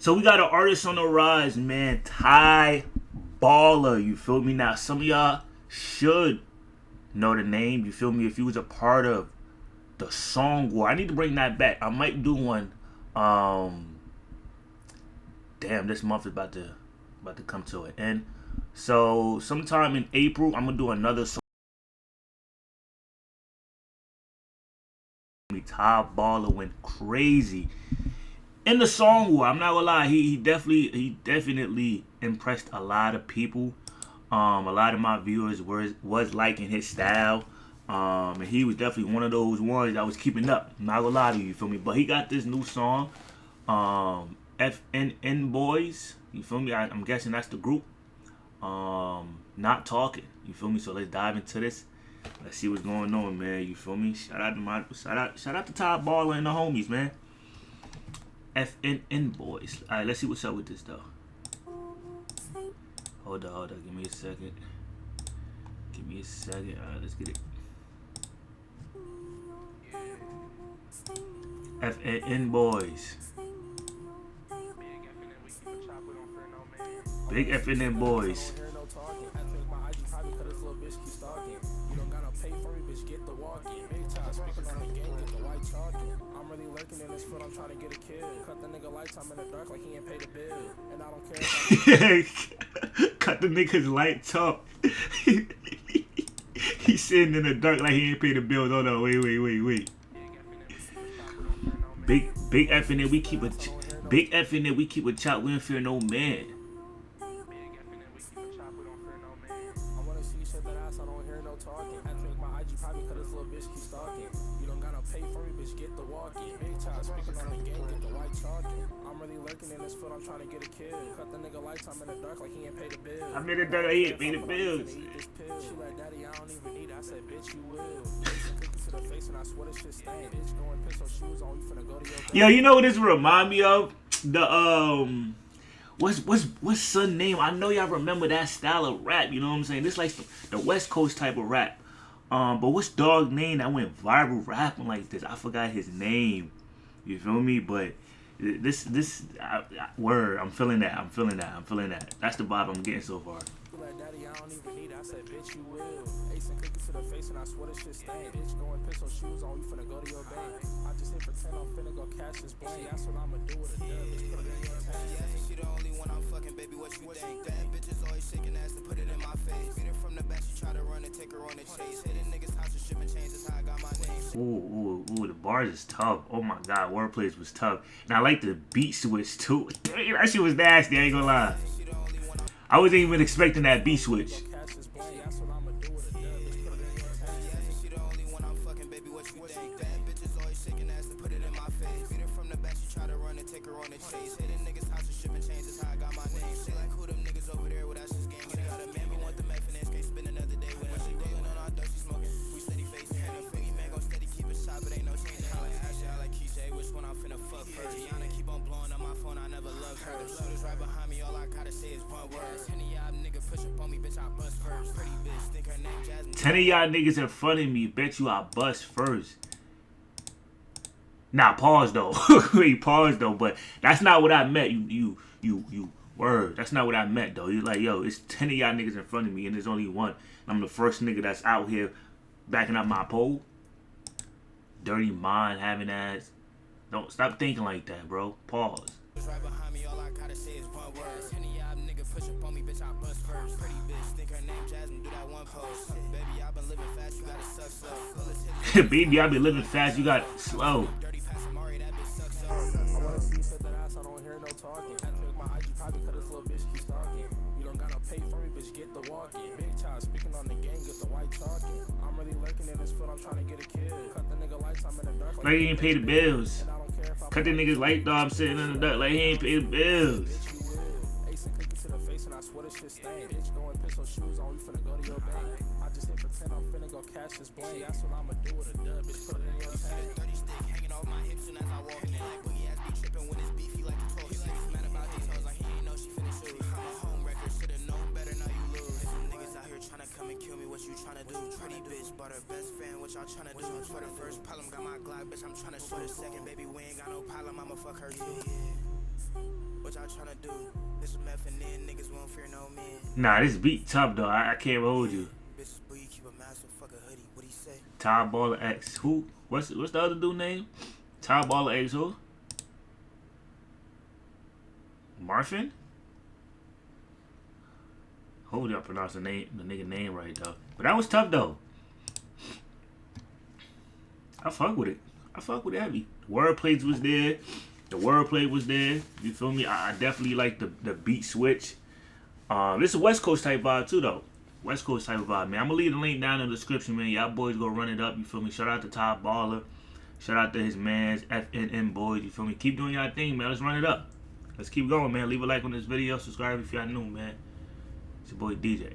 So we got an artist on the rise, man. Ty Baller, you feel me? Now, some of y'all should know the name, you feel me? If you was a part of the song war, I need to bring that back. I might do one. Damn, this month is about to come to an end. So sometime in April, I'm gonna do another song. Ty Baller went crazy in the song war. I'm not gonna lie, he definitely impressed a lot of people. A lot of my viewers was liking his style. And he was definitely one of those ones that was keeping up. I'm not gonna lie to you, feel me? But he got this new song, FNN Boyz, you feel me? I'm guessing that's the group. Not Talking, you feel me? So let's dive into this. Let's see what's going on, man. You feel me? Shout out to Ty Baller and the homies, man. FNN Boyz. All right, let's see what's up with this though. Hold on. Give me a second. All right, let's get it. FNN Boyz. Big FNN Boyz. I'm trying to get a kill. Cut the nigga lights, I'm in the dark like he ain't paid a bill. And I don't care. Cut the nigga's lights off. He's sitting in the dark like he ain't paid the bill. Hold on, wait. Big FNN, we keep a chop. We don't fear no man. I'm trying to get a kill. Cut the nigga lights, I'm in the dark like he ain't paid the bill. I'm in the dark like he ain't paid the bills. She like, daddy, I don't even need it. I said, bitch, you will. To the face and I swear this shit staying. Bitch, going piss on shoes on, you finna go to your. Yo, you know what this remind me of? The what's son name? I know y'all remember that style of rap. You know what I'm saying? This like the West Coast type of rap. But what's dog name that went viral rapping like this? I forgot his name. You feel me? But this word, I'm feeling that. That's the vibe I'm getting so far. Like, daddy, I don't even need it. I said, bitch, you will. Ace and cookies to the face, and I swear this shit staying. Bitch, going piss on shoes on, you finna go to your bank. I just hit pretend I'm finna go cash this blank. That's what I'ma do with a dub. Bitch, put it in your tank. Yeah, she the only one I'm fucking, baby. What you think? That bitch is always shaking ass to put it in my face. Beat her from the back, she try to run and take her on the chase. Hitting niggas' house and shipping chains. That's how I got my name. Ooh, the bars is tough. Oh my god, wordplay was tough. And I like the beat switch too. Dang, that shit was nasty, I ain't gonna lie. I wasn't even expecting that beat switch. Ten of y'all niggas in front of me, bet you I bust first. Nah, pause though. Wait, pause though. But that's not what I meant. You word. That's not what I meant though. You're like, yo, it's 10 of y'all niggas in front of me, and there's only one. I'm the first nigga that's out here backing up my pole. Dirty mind having ass. Don't stop thinking like that, bro. Pause. Right behind me, all I gotta say is one word. Any y'all nigga push up on me, bitch, I bust first. Pretty bitch, think her name Jasmine, do that one post. Baby, I've been living fast, you gotta suck slow. Baby, I've been living fast, you got slow. Dirty pass Amari, that bitch sucks so. I wanna see you set that ass, I don't hear no talking. I take my IG probably cause this little bitch keep stalking. You don't gotta pay for me, bitch, get the walking. Big child speaking on the game, get the white talking. I'm really lurking in this foot, I'm trying to get a kill. Cut the nigga lights, I'm in the dark. Like he ain't pay the bills. Cut the nigga's light though, I'm sitting in the dark like he ain't pay the bills. Ace and cookies to the face and I swear this shit staying. Bitch, going piss on shoes on, you finna go to your bank. I just hit pretend I'm finna go cash this blank. That's what I'ma do with a dub, bitch, put it in your tank. 30 stick hanging off my hips soon as I walk in. Like boogie ass be tripping when it's beefy like a troll. He like mad about these hoes like he ain't know she finna shoot. I'm a home wrecker, should've known better, now you lose. Some niggas out here tryna come and kill me, what you tryna do? Pretty bitch, but her best friend, what y'all tryna do? For the first problem, got my Glock, bitch, I'm tryna shoot a second. Baby, we ain't got no problem, I'ma fuck her too. what y'all tryna do. This some FNN, niggas won't fear no man. Nah, this beat tough though. I can't hold you. Bitches, boy, you keep a mask, so fuck a hoodie. What he say? Ty Baller X. Who? What's the other dude name? Ty Baller X who? Marfin? Hold up, pronounce the nigga name right though. But that was tough though. I fuck with it. I fuck with it heavy. The wordplay was there. The wordplay was there. You feel me? I definitely like the beat switch. This is a West Coast type vibe too though. West Coast type of vibe, man. I'm gonna leave the link down in the description, man. Y'all boys go run it up. You feel me? Shout out to Top Baller. Shout out to his mans, FNN boys. You feel me? Keep doing y'all thing, man. Let's run it up. Let's keep going, man. Leave a like on this video. Subscribe if y'all new, man. It's your boy DJ.